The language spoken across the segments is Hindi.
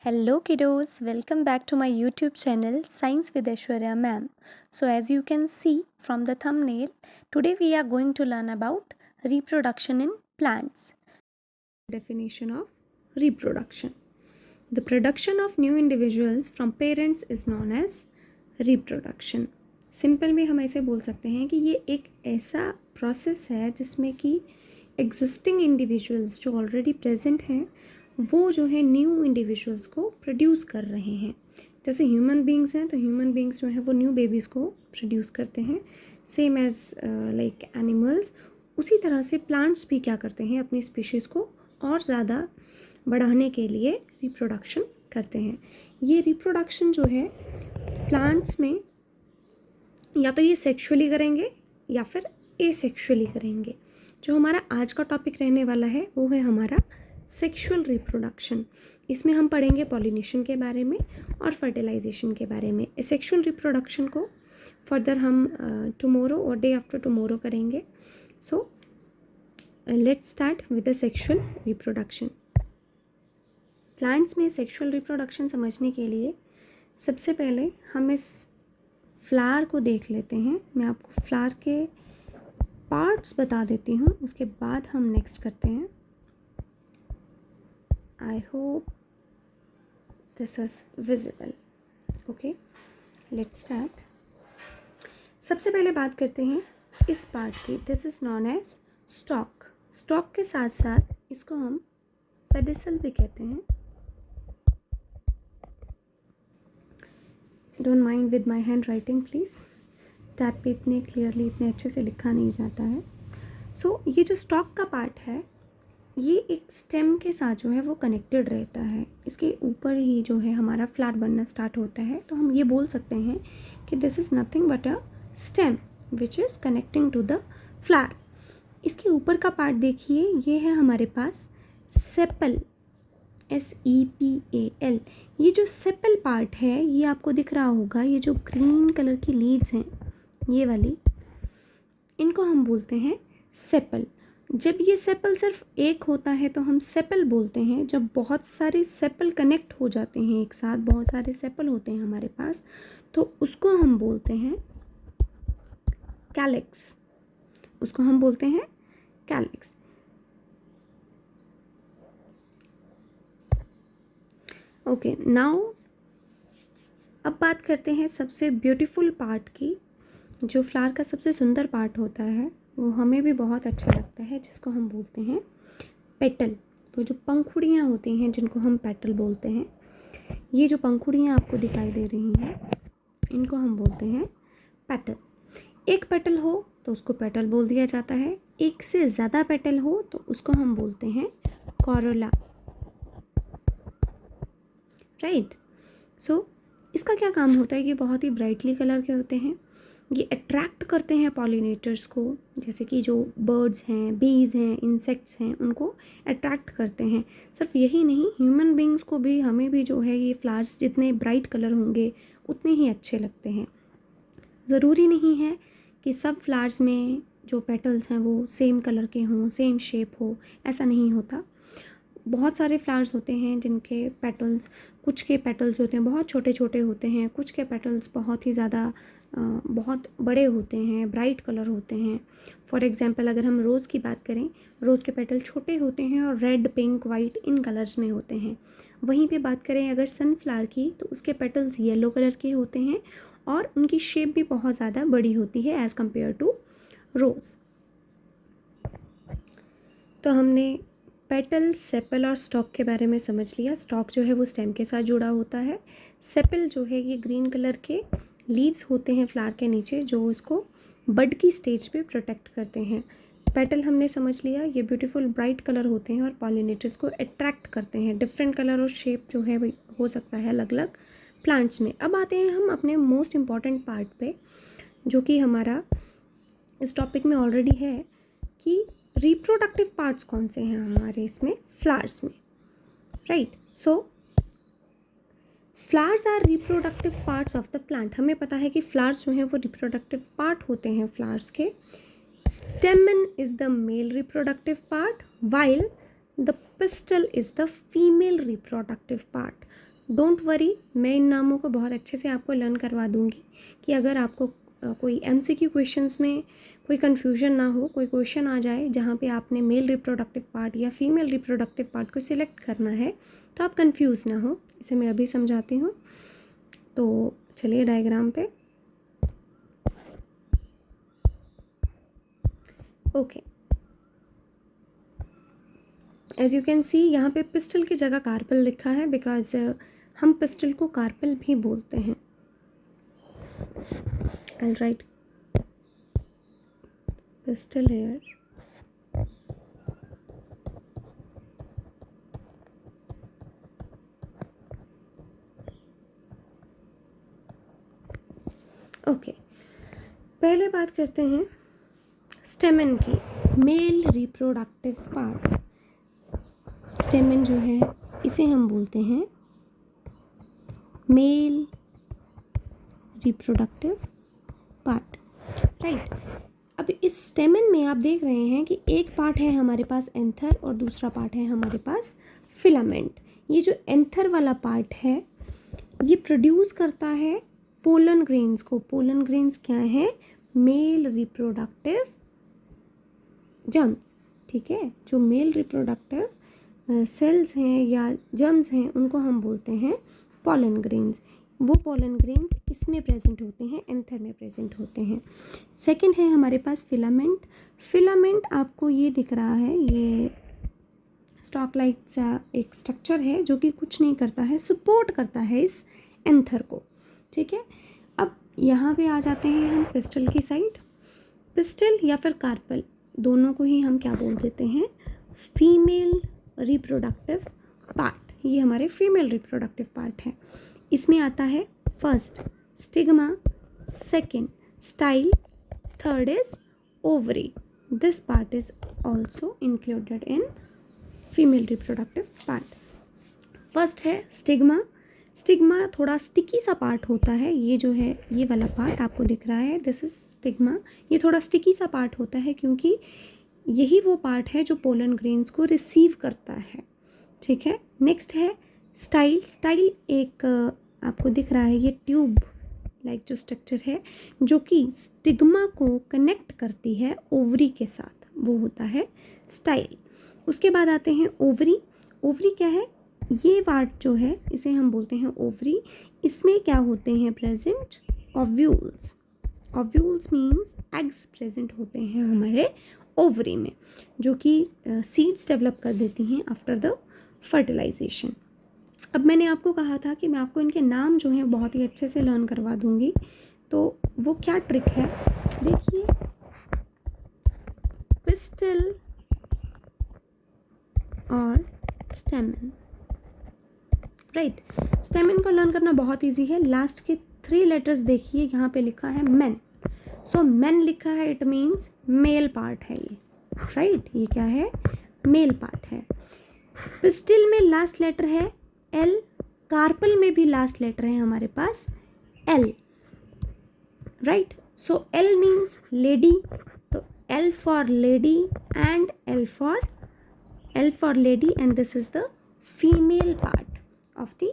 Hello kiddos, welcome back to my YouTube channel Science with Aishwarya ma'am. So as you can see from the thumbnail, today we are going to learn about reproduction in plants. Definition of reproduction. The production of new individuals from parents is known as reproduction. Simple में हम ऐसे बोल सकते हैं कि ये एक ऐसा प्रोसेस है जिसमें कि एग्जिस्टिंग इंडिविजुअल्स जो ऑलरेडी प्रेजेंट हैं वो जो है न्यू इंडिविजुअल्स को प्रोड्यूस कर रहे हैं. जैसे ह्यूमन बींग्स हैं तो ह्यूमन बींग्स जो है वो न्यू बेबीज़ को प्रोड्यूस करते हैं, सेम एज लाइक एनिमल्स. उसी तरह से प्लांट्स भी क्या करते हैं, अपनी स्पीशीज़ को और ज़्यादा बढ़ाने के लिए रिप्रोडक्शन करते हैं. ये रिप्रोडक्शन जो है प्लांट्स में या तो ये सेक्सुअली करेंगे या फिर एसेक्सुअली करेंगे. जो हमारा आज का टॉपिक रहने वाला है वो है हमारा सेक्सुअल रिप्रोडक्शन. इसमें हम पढ़ेंगे पॉलिनेशन के बारे में और फर्टिलाइजेशन के बारे में. सेक्सुअल रिप्रोडक्शन को फर्दर हम टुमारो और डे आफ्टर टुमारो करेंगे. So let's start with the sexual reproduction. Plants में सेक्सुअल रिप्रोडक्शन समझने के लिए सबसे पहले हम इस फ्लावर को देख लेते हैं. मैं आपको फ्लावर के पार्ट्स बता देती हूँ, उसके बाद हम नेक्स्ट करते हैं. I hope this is visible. Okay, let's start. सबसे पहले बात करते हैं इस पार्ट की. This is known as stalk. Stalk के साथ साथ इसको हम पेडिसल भी कहते हैं. Don't mind with my handwriting please. Tab पे इतने क्लियरली इतने अच्छे से लिखा नहीं जाता है. सो ये जो स्टॉक का पार्ट है ये एक स्टेम के साथ जो है वो कनेक्टेड रहता है. इसके ऊपर ही जो है हमारा फ्लावर बनना स्टार्ट होता है. तो हम ये बोल सकते हैं कि this is nothing but a stem which is connecting to the flower. इसके ऊपर का पार्ट देखिए, ये है हमारे पास सेपल, SEPAL. ये जो सेपल पार्ट है ये आपको दिख रहा होगा. ये जो ग्रीन कलर की लीव्स हैं ये वाली, इनको हम बोलते हैं सेपल. जब ये सेपल सिर्फ एक होता है तो हम सेपल बोलते हैं. जब बहुत सारे सेपल कनेक्ट हो जाते हैं एक साथ, बहुत सारे सेपल होते हैं हमारे पास, तो उसको हम बोलते हैं कैलिक्स. उसको हम बोलते हैं कैलिक्स. ओके, नाउ अब बात करते हैं सबसे ब्यूटीफुल पार्ट की. जो फ्लावर का सबसे सुंदर पार्ट होता है वो हमें भी बहुत अच्छा लगता है, जिसको हम बोलते हैं पेटल. वो जो पंखुड़ियाँ होती हैं जिनको हम पेटल बोलते हैं, ये जो पंखुड़ियाँ आपको दिखाई दे रही हैं इनको हम बोलते हैं पेटल. एक पेटल हो तो उसको पेटल बोल दिया जाता है. एक से ज़्यादा पेटल हो तो उसको हम बोलते हैं कोरोला. राइट. सो इसका क्या काम होता है, ये बहुत ही ब्राइटली कलर के होते हैं. ये अट्रैक्ट करते हैं पॉलिनेटर्स को. जैसे कि जो बर्ड्स हैं, बीज हैं, इंसेक्ट्स हैं, उनको अट्रैक्ट करते हैं. सिर्फ यही नहीं, ह्यूमन बींग्स को भी, हमें भी जो है ये फ्लावर्स जितने ब्राइट कलर होंगे उतने ही अच्छे लगते हैं. ज़रूरी नहीं है कि सब फ्लावर्स में जो पेटल्स हैं वो सेम कलर के हों, सेम शेप हो, ऐसा नहीं होता. बहुत सारे फ्लावर्स होते हैं जिनके पेटल्स, कुछ के पेटल्स होते हैं बहुत छोटे छोटे होते हैं, कुछ के पेटल्स बहुत ही ज़्यादा बहुत बड़े होते हैं, ब्राइट कलर होते हैं. फॉर एग्जांपल अगर हम रोज़ की बात करें, रोज़ के पेटल छोटे होते हैं और red, pink, white in colours में होते हैं. वहीं पे बात करें अगर सनफ्लावर की, तो उसके पेटल्स येलो कलर के होते हैं और उनकी शेप भी बहुत ज़्यादा बड़ी होती है एज़ कम्पेयर टू रोज़. तो हमने पेटल, सेपल और स्टॉक के बारे में समझ लिया. स्टॉक जो है वो स्टेम के साथ जुड़ा होता है. सेपल जो है ये ग्रीन कलर के लीव्स होते हैं फ्लावर के नीचे, जो इसको बड की स्टेज पे प्रोटेक्ट करते हैं. पेटल हमने समझ लिया, ये ब्यूटीफुल ब्राइट कलर होते हैं और पॉलिनेटर्स को अट्रैक्ट करते हैं. डिफरेंट कलर और शेप जो है वो हो सकता है अलग अलग प्लांट्स में. अब आते हैं हम अपने मोस्ट इम्पॉर्टेंट पार्ट पे, जो कि हमारा इस टॉपिक में ऑलरेडी है, कि रिप्रोडक्टिव पार्ट्स कौन से हैं हमारे इसमें फ्लावर्स में. Right. So flowers are reproductive parts of the plant. हमें पता है कि फ्लावर्स जो हैं वो रिप्रोडक्टिव पार्ट होते हैं फ्लावर्स के. स्टेमन is the male reproductive part, while the pistol is the female reproductive part. Don't worry, मैं इन नामों को बहुत अच्छे से आपको लर्न करवा दूंगी कि अगर आपको कोई MCQ क्वेश्चंस में कोई कन्फ्यूजन ना हो, कोई क्वेश्चन आ जाए जहाँ पे आपने मेल रिप्रोडक्टिव पार्ट या फीमेल रिप्रोडक्टिव पार्ट को सिलेक्ट करना है, तो आप कंफ्यूज ना हो। इसे मैं अभी समझाती हूँ। तो चलिए डायग्राम पे। Okay, as you can see यहाँ पे पिस्टल की जगह कार्पल लिखा है, बिकॉज हम पिस्टल को कार्पल भी बोलते हैं। I'll write pistol here. Okay, पहले बात करते हैं स्टेमन की, मेल रिप्रोडक्टिव पार्ट। स्टेमन जो है इसे हम बोलते हैं मेल रिप्रोडक्टिव पार्ट, राइट। अब इस स्टेमन में आप देख रहे हैं कि एक पार्ट है हमारे पास एंथर और दूसरा पार्ट है हमारे पास फिलामेंट। ये जो एंथर वाला पार्ट है ये प्रोड्यूस करता है पोलन ग्रेन्स को। पोलन ग्रेन्स क्या है? मेल रिप्रोडक्टिव जर्म्स, ठीक है। जो मेल रिप्रोडक्टिव सेल्स हैं या जर्म्स हैं उनको हम बोलते हैं पोलन ग्रेन्स। वो पोलन ग्रेन्स इसमें प्रेजेंट होते हैं, एंथर में प्रेजेंट होते हैं। सेकंड है हमारे पास फिलामेंट। फिलामेंट आपको ये दिख रहा है, ये स्टॉक लाइक सा एक स्ट्रक्चर है जो कि कुछ नहीं करता है, सपोर्ट करता है इस एंथर को, ठीक है। अब यहाँ पे आ जाते हैं हम पिस्टल की साइड। पिस्टल या फिर कार्पल दोनों को ही हम क्या बोल देते हैं? Female reproductive part. ये हमारे फीमेल रिप्रोडक्टिव पार्ट है। इसमें आता है first stigma, second style, third is ovary. This part is also included in female reproductive part. First है स्टिग्मा। स्टिग्मा थोड़ा स्टिकी सा पार्ट होता है। ये जो है ये वाला पार्ट आपको दिख रहा है, दिस इज स्टिग्मा। ये थोड़ा स्टिकी सा पार्ट होता है क्योंकि यही वो पार्ट है जो पोलन ग्रेन्स को रिसीव करता है, ठीक है। नेक्स्ट है स्टाइल। स्टाइल एक आपको दिख रहा है ये ट्यूब लाइक जो स्ट्रक्चर है जो कि स्टिग्मा को कनेक्ट करती है ओवरी के साथ, वो होता है स्टाइल। उसके बाद आते हैं ओवरी। ओवरी क्या है? ये पार्ट जो है इसे हम बोलते हैं ओवरी। इसमें क्या होते हैं present? Ovules. Ovules means eggs present होते हैं हमारे ओवरी में, जो कि सीड्स डेवलप कर देती हैं आफ्टर द फर्टिलाइजेशन। अब मैंने आपको कहा था कि मैं आपको इनके नाम जो हैं बहुत ही अच्छे से लर्न करवा दूंगी, तो वो क्या ट्रिक है देखिए। पिस्टल और स्टेमन, राइट। स्टेमन को लर्न करना बहुत इजी है। लास्ट के 3 लेटर्स देखिए, यहाँ पे लिखा है मेन। सो मेन लिखा है, इट मीन्स मेल पार्ट है ये, राइट। ये क्या है? मेल पार्ट है। पिस्टल में लास्ट लेटर है एल। कार्पल में भी लास्ट लेटर है हमारे पास L, right. So L means lady, तो L for lady and L for lady, and this is the female part of the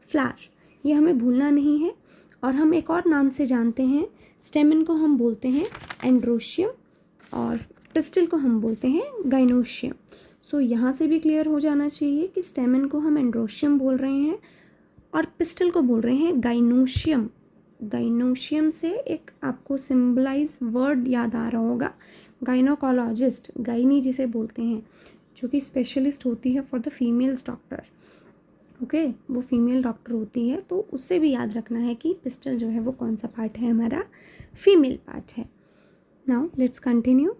flower. ये हमें भूलना नहीं है। और हम एक और नाम से जानते हैं, स्टेमन को हम बोलते हैं एंड्रोशियम और पिस्टल को हम बोलते हैं गाइनोशियम। सो यहाँ से भी क्लियर हो जाना चाहिए कि स्टेमन को हम एंड्रोशियम बोल रहे हैं और पिस्टल को बोल रहे हैं गाइनोशियम। गाइनोशियम से एक आपको सिंबलाइज वर्ड याद आ रहा होगा, गाइनोकोलॉजिस्ट, गाइनी जिसे बोलते हैं, जो कि स्पेशलिस्ट होती है for the females doctor, okay. वो फीमेल डॉक्टर होती है, तो उससे भी याद रखना है कि पिस्टल जो है वो कौन सा पार्ट है, हमारा फीमेल पार्ट है। Now let's continue.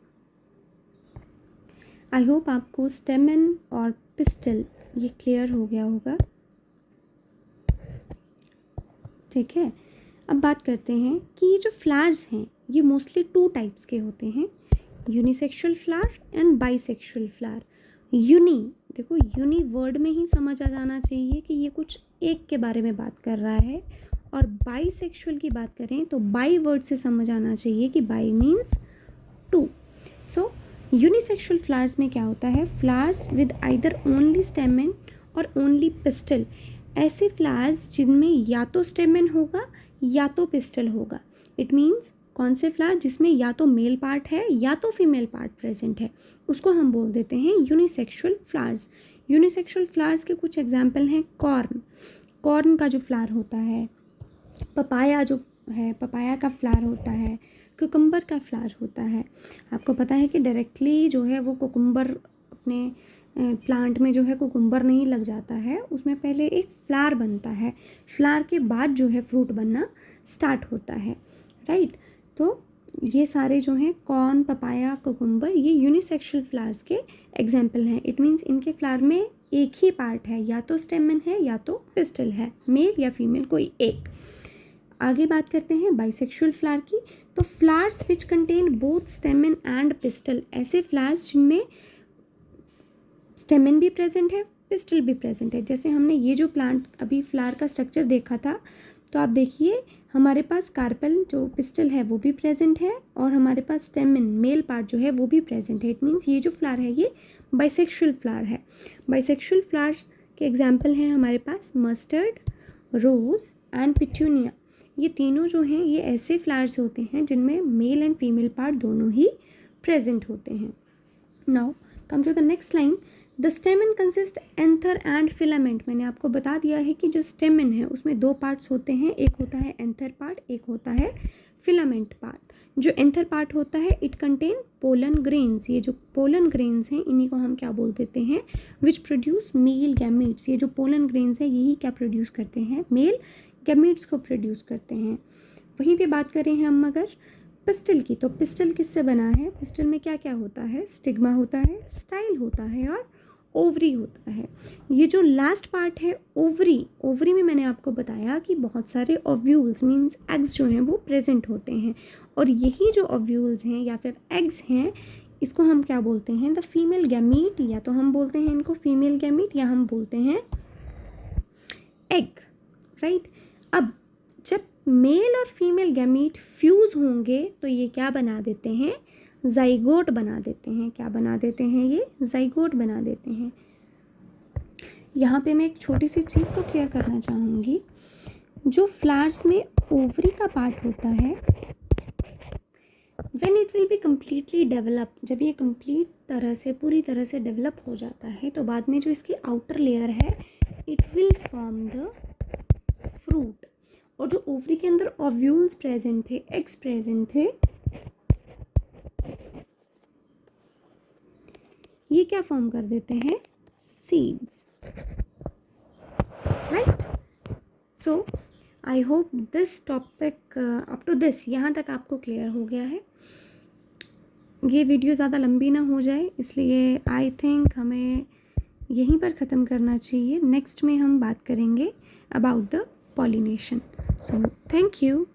I hope आपको स्टेमन और पिस्टल ये क्लियर हो गया होगा, ठीक है। अब बात करते हैं कि ये जो फ्लावर्स हैं ये मोस्टली 2 टाइप्स के होते हैं, unisexual flower and bisexual flower. Uni, देखो यूनी वर्ड में ही समझ आ जाना चाहिए कि ये कुछ एक के बारे में बात कर रहा है, और बाइसेक्सुअल की बात करें तो बाई वर्ड से समझ आना चाहिए कि by means 2। So unisexual flowers में क्या होता है? फ्लावर्स विद आइदर ओनली स्टेमन और ओनली पिस्टल। ऐसे फ्लावर्स जिनमें या तो स्टेमन होगा या तो पिस्टल होगा। इट मीन्स कौन से फ्लावर जिसमें या तो मेल पार्ट है या तो फीमेल पार्ट प्रेजेंट है, उसको हम बोल देते हैं यूनिसेक्सुअल फ्लावर्स। यूनिसेक्सुअल फ्लावर्स के कुछ एग्जाम्पल हैं कॉर्न का जो फ्लावर होता है, पपाया जो है पपाया का फ्लावर होता है, कुकुम्बर का फ्लावर होता है। आपको पता है कि डायरेक्टली जो है वो कुकुम्बर अपने प्लांट में जो है कुकुम्बर नहीं लग जाता है, उसमें पहले एक फ्लावर बनता है, फ्लावर के बाद जो है फ्रूट बनना स्टार्ट होता है, राइट। तो ये सारे जो हैं कॉर्न, पपाया, कुकुम्बर, ये यूनिसेक्सुअल फ्लावर्स के एग्जाम्पल हैं। इट मीन्स इनके फ्लावर में एक ही पार्ट है, या तो स्टेमन है या तो पिस्टल है, मेल या फीमेल कोई एक। आगे बात करते हैं बाइसेक्सुअल फ्लावर की। तो flowers which contain both स्टेमन and pistol, ऐसे फ्लावर्स जिनमें स्टेमन भी प्रेजेंट है, पिस्टल भी प्रेजेंट है। जैसे हमने ये जो प्लांट अभी फ्लावर का स्ट्रक्चर देखा था, तो आप देखिए हमारे पास कार्पेल जो पिस्टल है वो भी प्रेजेंट है, और हमारे पास स्टेमन मेल पार्ट जो है वो भी प्रेजेंट है। इट मीन्स ये जो फ्लावर है ये बाइसेक्सुअल फ्लावर है। बाइसेक्सुअल फ्लावर्स के एग्जाम्पल हैं हमारे पास मस्टर्ड, रोज़ एंड पिटूनिया। ये तीनों जो हैं ये ऐसे फ्लावर्स होते हैं जिनमें मेल एंड फीमेल पार्ट दोनों ही प्रेजेंट होते हैं। Now come to the next line. The stamen consist anther and filament. मैंने आपको बता दिया है कि जो स्टेमन है उसमें दो पार्ट्स होते हैं, एक होता है एंथर पार्ट, एक होता है फिलामेंट पार्ट। जो एंथर पार्ट होता है इट कंटेन पोलन ग्रेन्स। ये जो पोलन ग्रेन्स हैं इन्हीं को हम क्या बोल देते हैं, विच प्रोड्यूस मेल गैमीट्स। ये जो पोलन ग्रेन्स हैं यही क्या प्रोड्यूस करते हैं, मेल गैमीट्स को प्रोड्यूस करते हैं। वहीं पे बात करें हम अगर पिस्टल की, तो पिस्टल किससे बना है, पिस्टल में क्या क्या होता है, स्टिग्मा होता है, स्टाइल होता है और ओवरी होता है। ये जो लास्ट पार्ट है ओवरी में मैंने आपको बताया कि बहुत सारे ओव्यूल्स मीन्स एग्स जो हैं वो प्रेजेंट होते हैं, और यही जो ओव्यूल्स हैं या फिर एग्स हैं इसको हम क्या बोलते हैं, द फीमेल गैमीट। या तो हम बोलते हैं इनको फीमेल गैमीट या हम बोलते हैं एग, राइट। अब जब मेल और फीमेल गैमीट फ्यूज़ होंगे तो ये क्या बना देते हैं, जाइगोट बना देते हैं। क्या बना देते हैं, ये जाइगोट बना देते हैं। यहाँ पे मैं एक छोटी सी चीज़ को क्लियर करना चाहूँगी। जो फ्लावर्स में ओवरी का पार्ट होता है, when it will be completely develop, जब ये कंप्लीट तरह से पूरी तरह से डेवलप हो जाता है तो बाद में जो इसकी आउटर लेयर है it will form the fruit. और जो ओवरी के अंदर ओव्यूल्स प्रेजेंट थे, एग्स प्रेजेंट थे, ये क्या फॉर्म कर देते हैं, seeds, right. So I hope this topic up to this यहाँ तक आपको क्लियर हो गया है। ये वीडियो ज़्यादा लंबी ना हो जाए इसलिए आई थिंक हमें यहीं पर ख़त्म करना चाहिए। नेक्स्ट में हम बात करेंगे about the pollination. So thank you.